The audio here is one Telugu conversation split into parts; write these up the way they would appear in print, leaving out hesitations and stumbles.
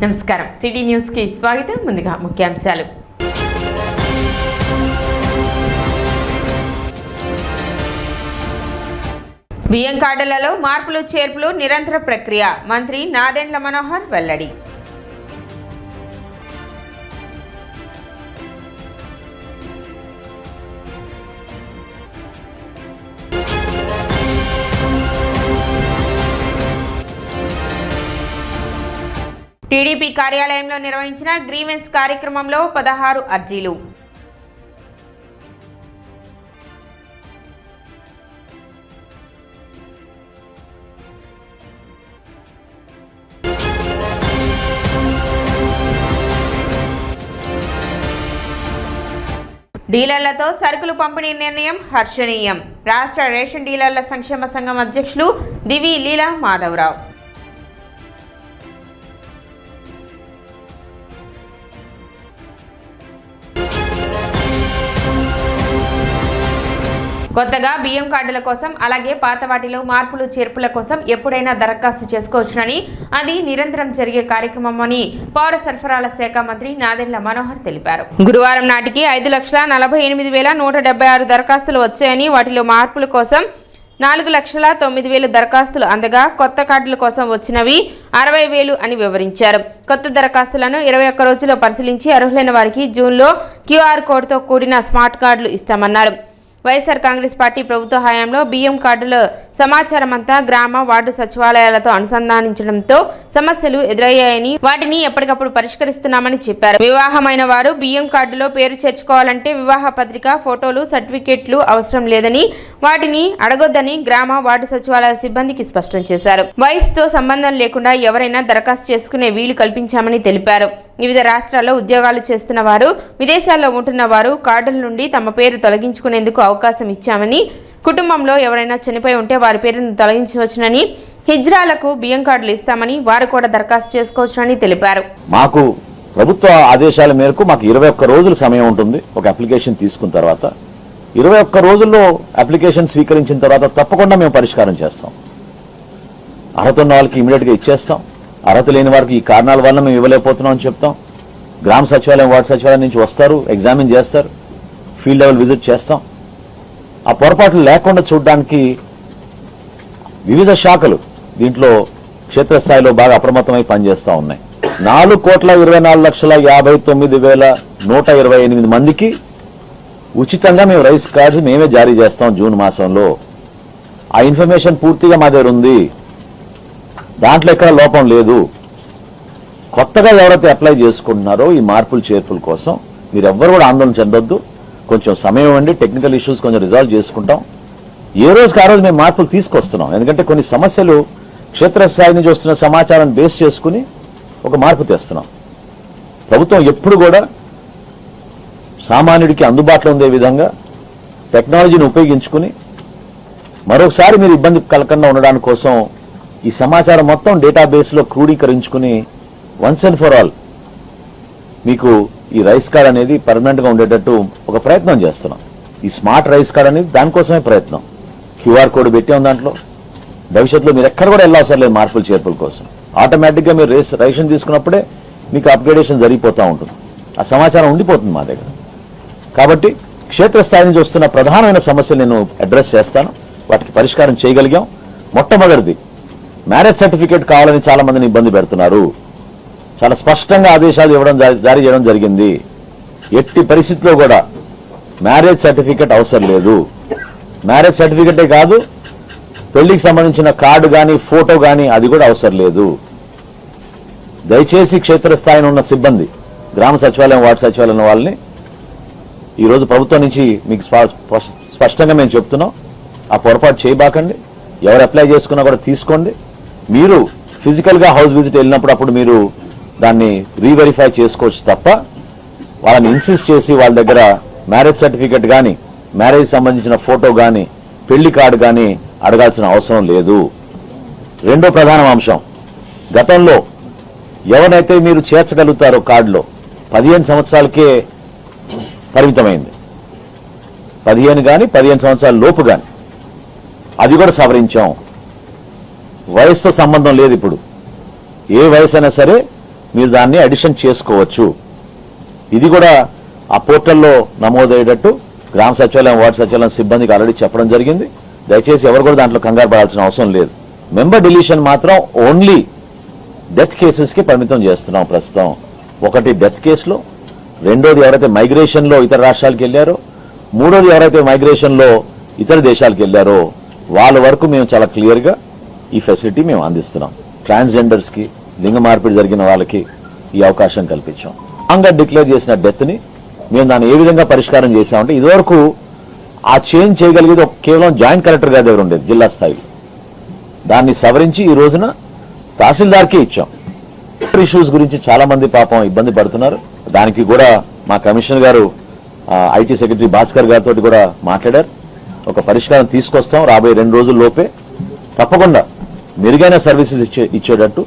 నమస్కారం సిటీ న్యూస్ కి స్వాగతం. ముందుగా ముఖ్యాంశాలు. బియ్యం కార్డులలో మార్పులు చేర్పులు నిరంతర ప్రక్రియ. మంత్రి నాదెండ్ల మనోహర్ వెల్లడి. టీడీపీ కార్యాలయంలో నిర్వహించిన గ్రీవెన్స్ కార్యక్రమంలో 16 అర్జీలు. డీలర్లతో సరుకులు పంపిణీ నిర్ణయం హర్షణీయం. రాష్ట్ర రేషన్ డీలర్ల సంక్షేమ సంఘం అధ్యక్షులు దివి లీలా మాధవరావు. కొత్తగా బియ్యం కార్డుల కోసం అలాగే పాత వాటిలో మార్పులు చేర్పుల కోసం ఎప్పుడైనా దరఖాస్తు చేసుకోవచ్చునని, అది నిరంతరం జరిగే కార్యక్రమమని పౌర సరఫరాల శాఖ మంత్రి నాదెండ్ల మనోహర్ తెలిపారు. గురువారం నాటికి 5,48,176 దరఖాస్తులు వచ్చాయని, వాటిలో మార్పుల కోసం 4,09,000 దరఖాస్తులు అందగా కొత్త కార్డుల కోసం వచ్చినవి 60,000 అని వివరించారు. కొత్త దరఖాస్తులను 21 రోజుల్లో పరిశీలించి అర్హులైన వారికి జూన్లో క్యూఆర్ కోడ్తో కూడిన స్మార్ట్ కార్డులు ఇస్తామన్నారు. వైఎస్ఆర్ కాంగ్రెస్ పార్టీ ప్రభుత్వ హయాంలో బియ్యం కార్డుల సమాచారం అంతా గ్రామ వార్డు సచివాలయాలతో అనుసంధానించడంతో సమస్యలు ఎదురయ్యాయని, వాటిని ఎప్పటికప్పుడు పరిష్కరిస్తున్నామని చెప్పారు. వివాహమైన వారు బియ్యం కార్డులో పేరు చేర్చుకోవాలంటే వివాహ పత్రిక, ఫోటోలు, సర్టిఫికెట్లు అవసరం లేదని, వాటిని అడగొద్దని గ్రామ వార్డు సచివాలయ సిబ్బందికి స్పష్టం చేశారు. వయసుతో సంబంధం లేకుండా ఎవరైనా దరఖాస్తు చేసుకునే వీలు కల్పించామని తెలిపారు. వివిధ రాష్ట్రాల్లో ఉద్యోగాలు చేస్తున్న వారు, విదేశాల్లో ఉంటున్న వారు కార్డుల నుండి తమ పేరు తొలగించుకునేందుకు అవకాశం ఇచ్చామని, కుటుంబంలో ఎవరైనా చనిపోయి ఉంటే వారి పేరును తొలగించవచ్చునని, హిజ్రాలకు బియ్యం కార్డులు ఇస్తామని, వారు కూడా దరఖాస్తు చేసుకోవచ్చునని తెలిపారు. మాకు ప్రభుత్వ ఆదేశాల మేరకు మాకు 21 రోజుల సమయం ఉంటుంది. ఒక అప్లికేషన్ తీసుకున్న తర్వాత 21 రోజుల్లో అప్లికేషన్ స్వీకరించిన తర్వాత తప్పకుండా మేము పరిష్కారం చేస్తాం. అర్హత ఉన్న వాళ్ళకి ఇమీడియట్గా ఇచ్చేస్తాం. అర్హత లేని వారికి ఈ కారణాల వల్ల మేము ఇవ్వలేకపోతున్నాం అని చెప్తాం. గ్రామ సచివాలయం, వార్డు సచివాలయం నుంచి వస్తారు, ఎగ్జామిన్ చేస్తారు, ఫీల్డ్ లెవెల్ విజిట్ చేస్తాం. ఆ పొరపాట్లు లేకుండా చూడడానికి వివిధ శాఖలు దీంట్లో క్షేత్రస్థాయిలో బాగా అప్రమత్తమై పనిచేస్తూ ఉన్నాయి. 4,24,59,128 మందికి ఉచితంగా మేము రైస్ కార్డ్స్ మేమే జారీ చేస్తాం జూన్ మాసంలో. ఆ ఇన్ఫర్మేషన్ పూర్తిగా మా దగ్గర ఉంది. దాంట్లో ఎక్కడ లోపం లేదు. కొత్తగా ఎవరైతే అప్లై చేసుకుంటున్నారో ఈ మార్పులు చేర్పుల కోసం మీరు ఎవ్వరు కూడా ఆందోళన చెందొద్దు. కొంచెం సమయం ఇవ్వండి, టెక్నికల్ ఇష్యూస్ కొంచెం రిజాల్వ్ చేసుకుంటాం. ఏ రోజుకి ఆ రోజు మేము మార్పులు తీసుకొస్తున్నాం. ఎందుకంటే కొన్ని సమస్యలు క్షేత్రస్థాయి నుంచి వస్తున్న సమాచారాన్ని బేస్ చేసుకుని ఒక మార్పు తెస్తున్నాం. ప్రభుత్వం ఎప్పుడు కూడా సామాన్యుడికి అందుబాటులో ఉండే విధంగా టెక్నాలజీని ఉపయోగించుకుని మరొకసారి మీరు ఇబ్బంది కలగకుండా ఉండడానికి కోసం ఈ సమాచారం మొత్తం డేటాబేస్లో క్రోడీకరించుకుని వన్స్ అండ్ ఫర్ ఆల్ మీకు ఈ రైస్ కార్డ్ అనేది పర్మనెంట్గా ఉండేటట్టు ఒక ప్రయత్నం చేస్తున్నాం. ఈ స్మార్ట్ రైస్ కార్డ్ అనేది దానికోసమే ప్రయత్నం. క్యూఆర్ కోడ్ పెట్టాం దాంట్లో. భవిష్యత్తులో మీరు ఎక్కడ కూడా వెళ్ళవసరం లేదు మార్పులు చేర్పుల కోసం. ఆటోమేటిక్గా మీరు రేషన్ తీసుకున్నప్పుడే మీకు అప్గ్రేడేషన్ జరిగిపోతూ ఉంటుంది. ఆ సమాచారం ఉండిపోతుంది మా దగ్గర. కాబట్టి క్షేత్రస్థాయి నుంచి వస్తున్న ప్రధానమైన సమస్యలు నేను అడ్రస్ చేస్తాను. వాటికి పరిష్కారం చేయగలిగాం. మొట్టమొదటిది మ్యారేజ్ సర్టిఫికేట్ కావాలని చాలా మందిని ఇబ్బంది పెడుతున్నారు. చాలా స్పష్టంగా ఆదేశాలు జారీ చేయడం జరిగింది. ఎట్టి పరిస్థితుల్లో కూడా మ్యారేజ్ సర్టిఫికేట్ అవసరం లేదు. మ్యారేజ్ సర్టిఫికేటే కాదు, పెళ్లికి సంబంధించిన కార్డు కానీ ఫోటో కానీ అది కూడా అవసరం లేదు. దయచేసి క్షేత్రస్థాయిలో ఉన్న సిబ్బంది, గ్రామ సచివాలయం, వార్డు సచివాలయం వాళ్ళని ఈరోజు ప్రభుత్వం నుంచి మీకు స్పష్టంగా మేము చెప్తున్నాం, ఆ పొరపాటు చేయబాకండి. ఎవరు అప్లై చేసుకున్నా కూడా తీసుకోండి. మీరు ఫిజికల్గా హౌస్ విజిట్ వెళ్ళినప్పుడు అప్పుడు మీరు దాన్ని రీవెరిఫై చేసుకోవచ్చు తప్ప వాళ్ళని ఇన్సిస్ట్ చేసి వాళ్ళ దగ్గర మ్యారేజ్ సర్టిఫికెట్ కానీ, మ్యారేజ్ సంబంధించిన ఫోటో కానీ, పెళ్లి కార్డు కానీ అడగాల్సిన అవసరం లేదు. రెండో ప్రధాన అంశం, గతంలో ఎవరైతే మీరు చేర్చగలుగుతారో కార్డులో 15 సంవత్సరాలకే పరిమితమైంది. 15 కానీ 15 సంవత్సరాల లోపు కానీ అది కూడా సవరించాం. వయసుతో సంబంధం లేదు. ఇప్పుడు ఏ వయసు అయినా సరే మీరు దాన్ని అడిషన్ చేసుకోవచ్చు. ఇది కూడా ఆ పోర్టల్లో నమోదయ్యేటట్టు గ్రామ సచివాలయం, వార్డు సచివాలయం సిబ్బందికి ఆల్రెడీ చెప్పడం జరిగింది. దయచేసి ఎవరు కూడా దాంట్లో కంగారు పడాల్సిన అవసరం లేదు. మెంబర్ డిలీషన్ మాత్రం ఓన్లీ డెత్ కేసెస్కి పరిమితం చేస్తున్నాం ప్రస్తుతం. ఒకటి డెత్ కేసులో, రెండోది ఎవరైతే మైగ్రేషన్లో ఇతర రాష్ట్రాలకు వెళ్ళారో, మూడోది ఎవరైతే మైగ్రేషన్లో ఇతర దేశాలకు వెళ్ళారో వాళ్ళ వరకు మేము చాలా క్లియర్గా ఈ ఫెసిలిటీ మేము అందిస్తున్నాం. ట్రాన్స్జెండర్స్కి, లింగ మార్పిడి జరిగిన వాళ్ళకి ఈ అవకాశం కల్పించాం. రాంగ్గా డిక్లేర్ చేసిన డెత్ని మేము దాన్ని ఏ విధంగా పరిష్కారం చేశామంటే, ఇదివరకు ఆ చేంజ్ చేయగలిగేది కేవలం జాయింట్ కలెక్టర్ గారి దగ్గర ఉండేది జిల్లా స్థాయిలో. దాన్ని సవరించి ఈ రోజున తహసీల్దార్కే ఇచ్చాం. ఇష్యూస్ గురించి చాలా మంది పాపం ఇబ్బంది పడుతున్నారు. దానికి కూడా మా కమిషనర్ గారు ఐటీ సెక్రటరీ భాస్కర్ గారితో కూడా మాట్లాడారు. ఒక పరిష్కారం తీసుకొస్తాం రాబోయే 2 రోజుల్లోపే. తప్పకుండా మెరుగైన సర్వీసెస్ ఇచ్చేటట్టు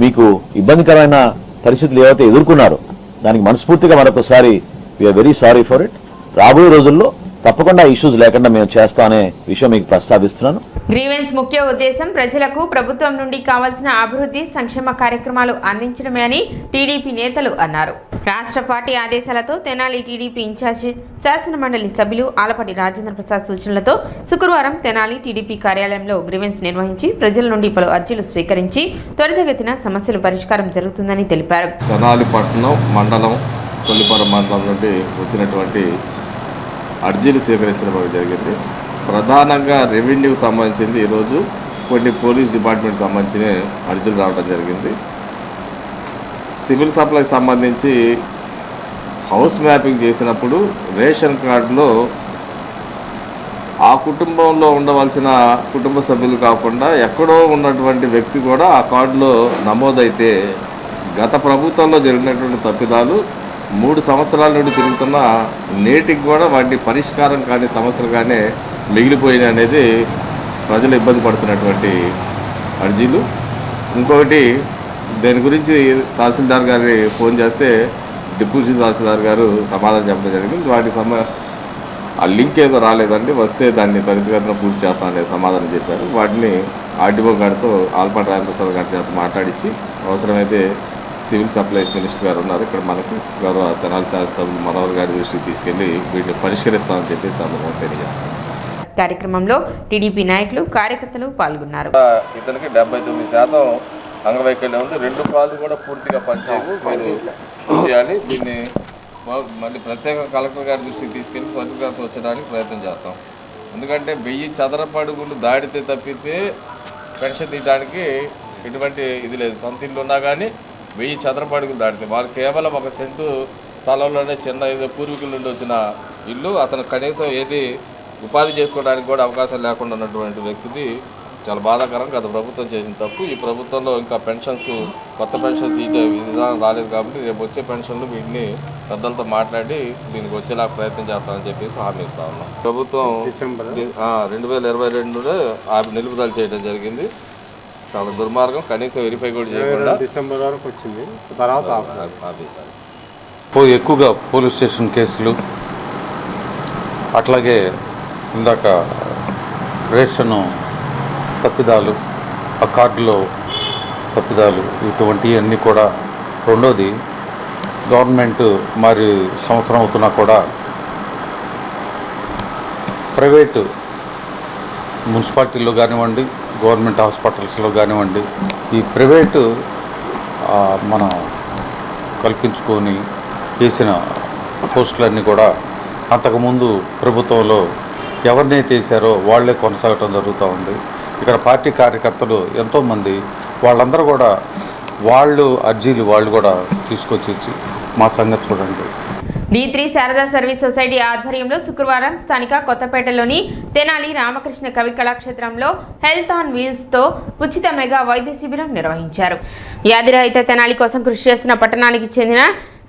మీకు ఇబ్బందికరమైన పరిస్థితులు ఏవైతే ఎదుర్కొన్నారో దానికి మనస్ఫూర్తిగా మరొకసారి we are very sorry for it. రాబోయే రోజుల్లో తప్పకుండా ఇష్యూస్ లేకుండా మేము చేస్తామనే విషయం మీకు ప్రస్తావిస్తున్నాను. గ్రీవెన్స్ ముఖ్య ఉద్దేశం ప్రజలకు ప్రభుత్వం నుండి కావాల్సిన అభివృద్ధి సంక్షేమ కార్యక్రమాలు అందించడమే అని టీడీపీ నేతలు అన్నారు. రాష్ట్ర పార్టీ ఆదేశాలతో తెనాలి టీడీపీ ఇన్ఛార్జి శాసనమండలి సభ్యులు ఆలపాటి రాజేంద్ర ప్రసాద్ సూచనలతో శుక్రవారం తెనాలి టీడీపీ కార్యాలయంలో గ్రీవెన్స్ నిర్వహించి ప్రజల నుండి పలు అర్జీలు స్వీకరించి త్వరితగతిన సమస్యల పరిష్కారం జరుగుతుందని తెలిపారు. తెనాలి పట్టణం మండలం కొల్లిపురం మండలం నుండి వచ్చినటువంటి అర్జీలు స్వీకరించడం జరిగింది. ప్రధానంగా రెవెన్యూకి సంబంధించింది ఈరోజు కొన్ని పోలీస్ డిపార్ట్మెంట్ సంబంధించిన అర్జీలు రావడం జరిగింది. సివిల్ సప్లైకి సంబంధించి హౌస్ మ్యాపింగ్ చేసినప్పుడు రేషన్ కార్డులో ఆ కుటుంబంలో ఉండవలసిన కుటుంబ సభ్యులు కాకుండా ఎక్కడో ఉన్నటువంటి వ్యక్తి కూడా ఆ కార్డులో నమోదైతే గత ప్రభుత్వంలో జరిగినటువంటి తప్పిదాలు 3 సంవత్సరాల నుండి తిరుగుతున్న నేటికి కూడా వాటి పరిష్కారం కానీ సమస్యలు కానీ మిగిలిపోయినాయి అనేది ప్రజలు ఇబ్బంది పడుతున్నటువంటి అర్జీలు. ఇంకొకటి దీని గురించి తహసీల్దార్ గారి ఫోన్ చేస్తే డిప్యూటీ తహసీల్దార్ గారు సమాధానం చెప్పడం జరిగింది. వాటి ఆ లింక్ ఏదో రాలేదండి, వస్తే దాన్ని త్వరితగతిన పూర్తి చేస్తామనే సమాధానం చెప్పారు. వాటిని ఆర్డీఓ గారితో ఆల్పాటి రామప్రసాద్ గారి చేత మాట్లాడించి అవసరమైతే సివిల్ సప్లైస్ మినిస్టర్ గారు ఉన్నారు ఇక్కడ మనకు, గౌరవ తెనాలి శాసనసభ్యులు మనోహర్ గారి దృష్టికి తీసుకెళ్లి వీటిని పరిష్కరిస్తామని చెప్పి సందర్భంగా తెలియజేస్తాం. కార్యక్రమంలో టీడీపీ నాయకులు, కార్యకర్తలు పాల్గొన్నారు. ఇతనికి 79% అంగవైకల్యం ఉంది. 2 కాళ్ళు కూడా పూర్తిగా పనిచేయవు. మీరు చేయాలి. దీన్ని మళ్ళీ ప్రత్యేక కలెక్టర్ గారి దృష్టికి తీసుకెళ్లి త్వరితగతిన వచ్చడానికి ప్రయత్నం చేస్తాం. ఎందుకంటే 1000 చదరపు అడుగులు దాడితే తప్పితే పెన్షన్ తీయడానికి ఎటువంటి ఇది లేదు. సొంత ఇల్లు ఉన్నా కానీ 1000 చదరపు అడుగులు దాటితే వాళ్ళు కేవలం 1 సెంటు స్థలంలోనే చిన్న ఏదో పూర్వీకుల నుండి వచ్చిన ఇల్లు, అతను కనీసం ఏది ఉపాధి చేసుకోవడానికి కూడా అవకాశం లేకుండా ఉన్నటువంటి వ్యక్తిది చాలా బాధాకరం. గత ప్రభుత్వం చేసిన తప్పు. ఈ ప్రభుత్వంలో ఇంకా పెన్షన్స్, కొత్త పెన్షన్స్ ఈ విధానం రాలేదు కాబట్టి రేపు వచ్చే పెన్షన్లు వీటిని పెద్దలతో మాట్లాడి దీనికి వచ్చేలా ప్రయత్నం చేస్తామని చెప్పేసి హామీ ఇస్తా ఉన్నాం. ప్రభుత్వం 2022 నిలుపుదల చేయడం జరిగింది. చాలా దుర్మార్గం. కనీసం వెరిఫై కూడా చేయకుండా డిసెంబర్ వరకు వచ్చింది. తర్వాత ఎక్కువగా పోలీస్ స్టేషన్ కేసులు, అట్లాగే ఇందాక రేషన్ తప్పిదాలు, ఆ కార్డులో తప్పిదాలు, ఇటువంటివన్నీ కూడా. రెండోది గవర్నమెంట్ మరి సంవత్సరం అవుతున్నా కూడా ప్రైవేటు మున్సిపాలిటీల్లో కానివ్వండి, గవర్నమెంట్ హాస్పిటల్స్లో కానివ్వండి, ఈ ప్రైవేటు మనం కల్పించుకొని చేసిన పోస్టులన్నీ కూడా అంతకుముందు ప్రభుత్వంలో ఎవరినైతే వేసారో వాళ్లే కొనసాగటం జరుగుతూ ఉంది. ఇక్కడ పార్టీ కార్యకర్తలు ఎంతోమంది, వాళ్ళందరూ కూడా అర్జీలు వాళ్ళు కూడా తీసుకొచ్చి ఇచ్చి మా సంగతి చూడండి. D3 శారదా సర్వీస్ సొసైటీ ఆధ్వర్యంలో శుక్రవారం స్థానిక కొత్తపేటలోని తెనాలి రామకృష్ణ కవి కళాక్షేత్రంలో హెల్త్ ఆన్ వీల్స్తో ఉచిత మెగా వైద్య శిబిరం నిర్వహించారు. వ్యాధిరహిత తెనాలి కోసం కృషి చేస్తున్న పట్టణానికి చెందిన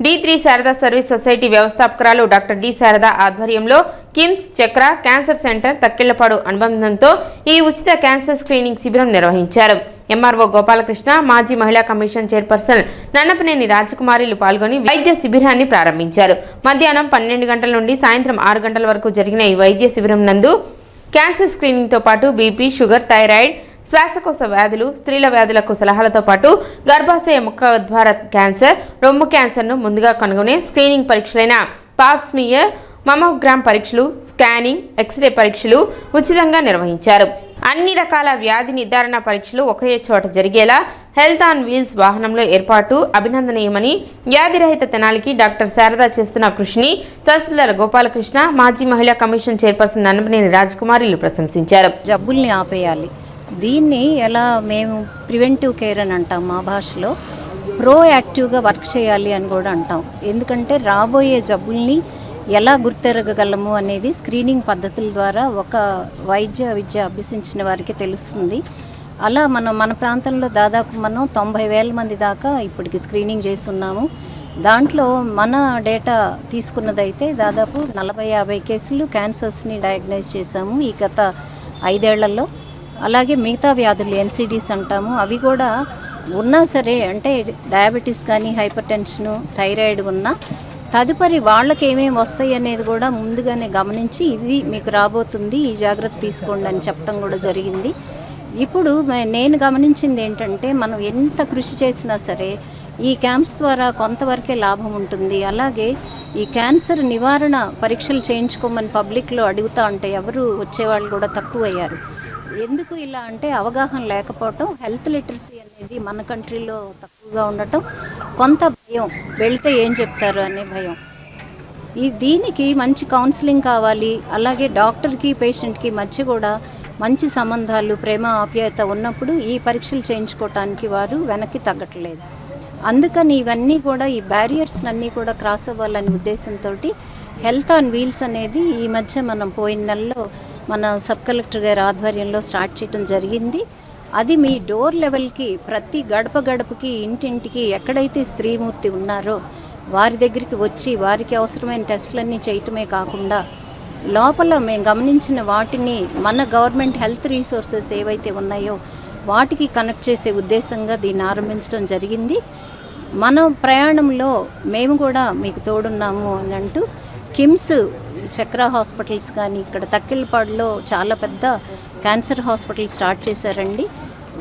D3 శారదా సర్వీస్ సొసైటీ వ్యవస్థాపకురాలు డాక్టర్ డి శారదా ఆధ్వర్యంలో కిమ్స్ చక్ర క్యాన్సర్ సెంటర్ తక్కిళ్లపాడు అనుబంధంతో ఈ ఉచిత క్యాన్సర్ స్క్రీనింగ్ శిబిరం నిర్వహించారు. ఎంఆర్ఓ గోపాలకృష్ణ, మాజీ మహిళా కమిషన్ చైర్పర్సన్ నన్నపనేని రాజకుమారిలు పాల్గొని వైద్య శిబిరాన్ని ప్రారంభించారు. మధ్యాహ్నం 12 గంటల నుండి సాయంత్రం 6 గంటల వరకు జరిగిన ఈ వైద్య శిబిరం నందు క్యాన్సర్ స్క్రీనింగ్తో పాటు బీపీ, షుగర్, థైరాయిడ్, శ్వాసకోశ వ్యాధులు, స్త్రీల వ్యాధులకు సలహాలతో పాటు గర్భాశయ ముఖద్వార క్యాన్సర్, రొమ్ము క్యాన్సర్ను ముందుగా కనుగొనే స్క్రీనింగ్ పరీక్షలైన పాప్ స్మియర్, మమోగ్రామ్ పరీక్షలు, స్కానింగ్, ఎక్స్రే పరీక్షలు ఉచితంగా నిర్వహించారు. అన్ని రకాల వ్యాధి నిర్ధారణ పరీక్షలు ఒకే చోట జరిగేలా హెల్త్ ఆన్ వీల్స్ వాహనంలో ఏర్పాటు అభినందనీయమని వ్యాధిరహిత తెనాలికి డాక్టర్ శారద చేస్తున్న కృషిని తహసీల్దార్ గోపాలకృష్ణ, మాజీ మహిళా కమిషన్ చైర్పర్సన్ నన్నపనేని రాజకుమారిలు ప్రశంసించారు. జబ్బుల్ని ఆపేయాలి. దీన్ని ఎలా మేము ప్రివెంటివ్ కేర్ అని అంటాం, మా భాషలో ప్రోయాక్టివ్గా వర్క్ చేయాలి అని కూడా అంటాం. ఎందుకంటే రాబోయే జబ్బుల్ని ఎలా గుర్తెరగగలము అనేది స్క్రీనింగ్ పద్ధతుల ద్వారా ఒక వైద్య విద్య అభ్యసించిన వారికి తెలుస్తుంది. అలా మన ప్రాంతంలో దాదాపు మనం 90,000 మంది దాకా ఇప్పటికి స్క్రీనింగ్ చేస్తున్నాము. దాంట్లో మన డేటా తీసుకున్నదైతే దాదాపు 40-50 కేసులు క్యాన్సర్స్ని డయాగ్నైజ్ చేశాము ఈ గత 5 ఏళ్లలో. అలాగే మిగతా వ్యాధులు ఎన్సిడీస్ అంటాము, అవి కూడా ఉన్నా సరే, అంటే డయాబెటీస్ కానీ హైపర్ టెన్షను, థైరాయిడ్ ఉన్నా తదుపరి వాళ్ళకి ఏమేమి వస్తాయి అనేది కూడా ముందుగానే గమనించి ఇది మీకు రాబోతుంది, ఈ జాగ్రత్త తీసుకోండి అని చెప్పడం కూడా జరిగింది. ఇప్పుడు నేను గమనించింది ఏంటంటే, మనం ఎంత కృషి చేసినా సరే ఈ క్యాంప్స్ ద్వారా కొంతవరకే లాభం ఉంటుంది. అలాగే ఈ క్యాన్సర్ నివారణ పరీక్షలు చేయించుకోమని పబ్లిక్లో అడుగుతూ ఉంటే ఎవరు వచ్చేవాళ్ళు కూడా తక్కువయ్యారు. ఎందుకు ఇలా అంటే అవగాహన లేకపోవటం, హెల్త్ లిటరసీ అనేది మన కంట్రీలో తక్కువగా ఉండటం, కొంత భయం, వెళ్తే ఏం చెప్తారు అనే భయం. దీనికి మంచి కౌన్సిలింగ్ కావాలి. అలాగే డాక్టర్కి పేషెంట్కి మధ్య కూడా మంచి సంబంధాలు, ప్రేమ ఆప్యాయత ఉన్నప్పుడు ఈ పరీక్షలు చేయించుకోవటానికి వారు వెనక్కి తగ్గట్లేదు. అందుకని ఇవన్నీ కూడా, ఈ బ్యారియర్స్ అన్నీ కూడా క్రాస్ అవ్వాలనే ఉద్దేశంతో హెల్త్ ఆన్ వీల్స్ అనేది ఈ మధ్య మనం పోయిన నెలలో మన సబ్ కలెక్టర్ గారి ఆధ్వర్యంలో స్టార్ట్ చేయడం జరిగింది. అది మీ డోర్ లెవెల్కి, ప్రతి గడపకి, ఇంటింటికి ఎక్కడైతే స్త్రీమూర్తి ఉన్నారో వారి దగ్గరికి వచ్చి వారికి అవసరమైన టెస్టులన్నీ చేయటమే కాకుండా లోపల మేము గమనించిన వాటిని మన గవర్నమెంట్ హెల్త్ రీసోర్సెస్ ఏవైతే ఉన్నాయో వాటికి కనెక్ట్ చేసే ఉద్దేశంగా దీన్ని ఆరంభించడం జరిగింది. మన ప్రయాణంలో మేము కూడా మీకు తోడున్నాము అని అంటూ కిమ్స్, చక్ర హాస్పిటల్స్ కానీ, ఇక్కడ తక్కిళ్ళపాడులో చాలా పెద్ద క్యాన్సర్ హాస్పిటల్ స్టార్ట్ చేశారండి.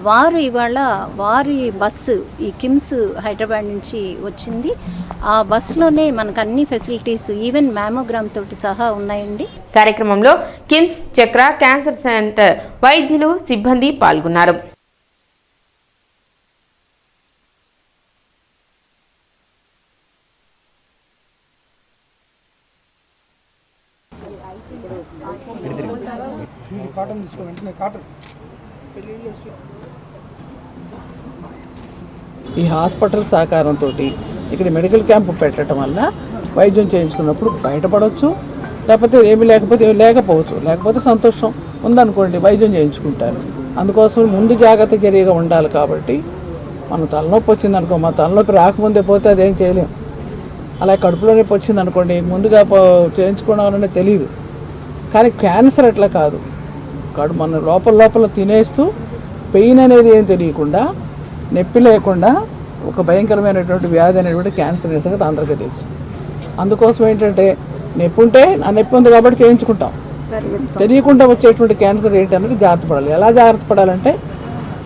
వారు ఇవాళ వారి బస్సు ఈ కిమ్స్ హైదరాబాద్ నుంచి వచ్చింది. ఆ బస్సులోనే మనకు అన్ని ఫెసిలిటీస్, ఈవెన్ మ్యామోగ్రామ్ తోటి సహా ఉన్నాయండి. కార్యక్రమంలో కిమ్స్, చక్ర క్యాన్సర్ సెంటర్ వైద్యులు, సిబ్బంది పాల్గొన్నారు. ఈ హాస్పిటల్ సహకారంతో ఇక్కడ మెడికల్ క్యాంపు పెట్టడం వల్ల వైద్యం చేయించుకున్నప్పుడు బయటపడవచ్చు, లేకపోతే ఏమి లేకపోతే సంతోషం ఉందనుకోండి వైద్యం చేయించుకుంటారు. అందుకోసం ముందు జాగ్రత్త చర్యగా ఉండాలి. కాబట్టి మన తలనొప్పి వచ్చిందనుకో, మన తలనొప్పి రాకముందే పోతే అదేం చేయలేం. అలా కడుపులో నొప్పి వచ్చిందనుకోండి, ముందుగా చేయించుకోవడం తెలియదు. కానీ క్యాన్సర్ అట్లా కాదు, మన లోపల తినేస్తూ పెయిన్ అనేది ఏం తెలియకుండా, నొప్పి లేకుండా ఒక భయంకరమైనటువంటి వ్యాధి అనేటువంటి క్యాన్సర్ అనే సంగతి అందరికీ తెలుసు. అందుకోసం ఏంటంటే నొప్పి ఉంటే ఆ నొప్పి ఉంది కాబట్టి చేయించుకుంటాం. తెలియకుండా వచ్చేటువంటి క్యాన్సర్ ఏంటన్నది జాగ్రత్త పడాలి. ఎలా జాగ్రత్త పడాలంటే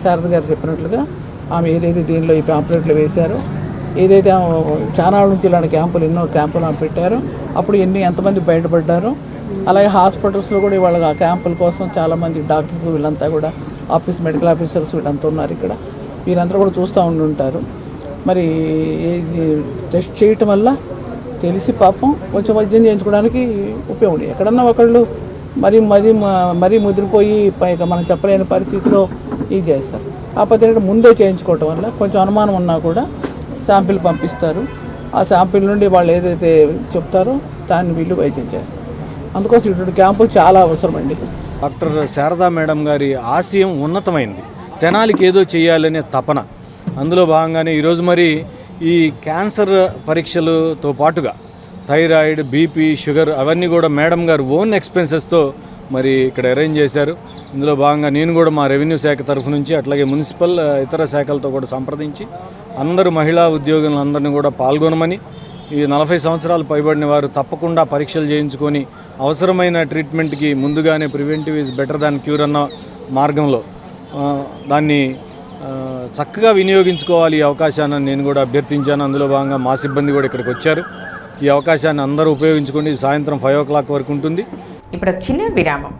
శారద గారు చెప్పినట్లుగా ఆమె ఏదైతే దీనిలో ఈ పాంప్లెట్లు వేశారో, ఏదైతే చాలా నుంచి ఇలాంటి ఎన్నో క్యాంపులు ఆమె పెట్టారో, అప్పుడు ఎంతమంది బయటపడ్డారో, అలాగే హాస్పిటల్స్లో కూడా ఇవాళ ఆ క్యాంపుల కోసం చాలామంది డాక్టర్స్ వీళ్ళంతా కూడా మెడికల్ ఆఫీసర్స్ వీళ్ళంతా ఉన్నారు ఇక్కడ. వీరందరూ కూడా చూస్తూ ఉంటారు. మరి టెస్ట్ చేయటం వల్ల తెలిసి పాపం కొంచెం వైద్యం చేయించుకోవడానికి ఉపయోగం. ఎక్కడన్నా ఒకళ్ళు మరీ ముదిరిపోయి పైగా మనం చెప్పలేని పరిస్థితిలో ఇది చేస్తారు. కాకపోతే ముందే చేయించుకోవటం వల్ల కొంచెం అనుమానం ఉన్నా కూడా శాంపిల్ పంపిస్తారు. ఆ శాంపిల్ నుండి వాళ్ళు ఏదైతే చెప్తారో దాన్ని వీళ్ళు వైద్యం చేస్తారు. అందుకోసం ఇటువంటి క్యాంపులు చాలా అవసరం అండి. డాక్టర్ శారదా మేడం గారి ఆశయం ఉన్నతమైంది. తెనాలికి ఏదో చేయాలనే తపన, అందులో భాగంగానే ఈరోజు మరి ఈ క్యాన్సర్ పరీక్షలతో పాటుగా థైరాయిడ్, బీపీ, షుగర్ అవన్నీ కూడా మేడం గారు ఓన్ ఎక్స్పెన్సెస్తో మరి ఇక్కడ అరేంజ్ చేశారు. ఇందులో భాగంగా నేను కూడా మా రెవెన్యూ శాఖ తరఫు నుంచి, అట్లాగే మున్సిపల్ ఇతర శాఖలతో కూడా సంప్రదించి అందరూ మహిళా ఉద్యోగులందరినీ కూడా పాల్గొనమని, ఈ 40 సంవత్సరాలు పైబడిన వారు తప్పకుండా పరీక్షలు చేయించుకొని అవసరమైన ట్రీట్మెంట్కి ముందుగానే preventive is better than cure అన్న మార్గంలో దాన్ని చక్కగా వినియోగించుకోవాలి ఈ అవకాశాన్ని నేను కూడా అభ్యర్థించాను. అందులో భాగంగా మా సిబ్బంది కూడా ఇక్కడికి వచ్చారు. ఈ అవకాశాన్ని అందరూ ఉపయోగించుకోండి. సాయంత్రం 5 o'clock వరకు ఉంటుంది. ఇప్పుడు చిన్న విరామం.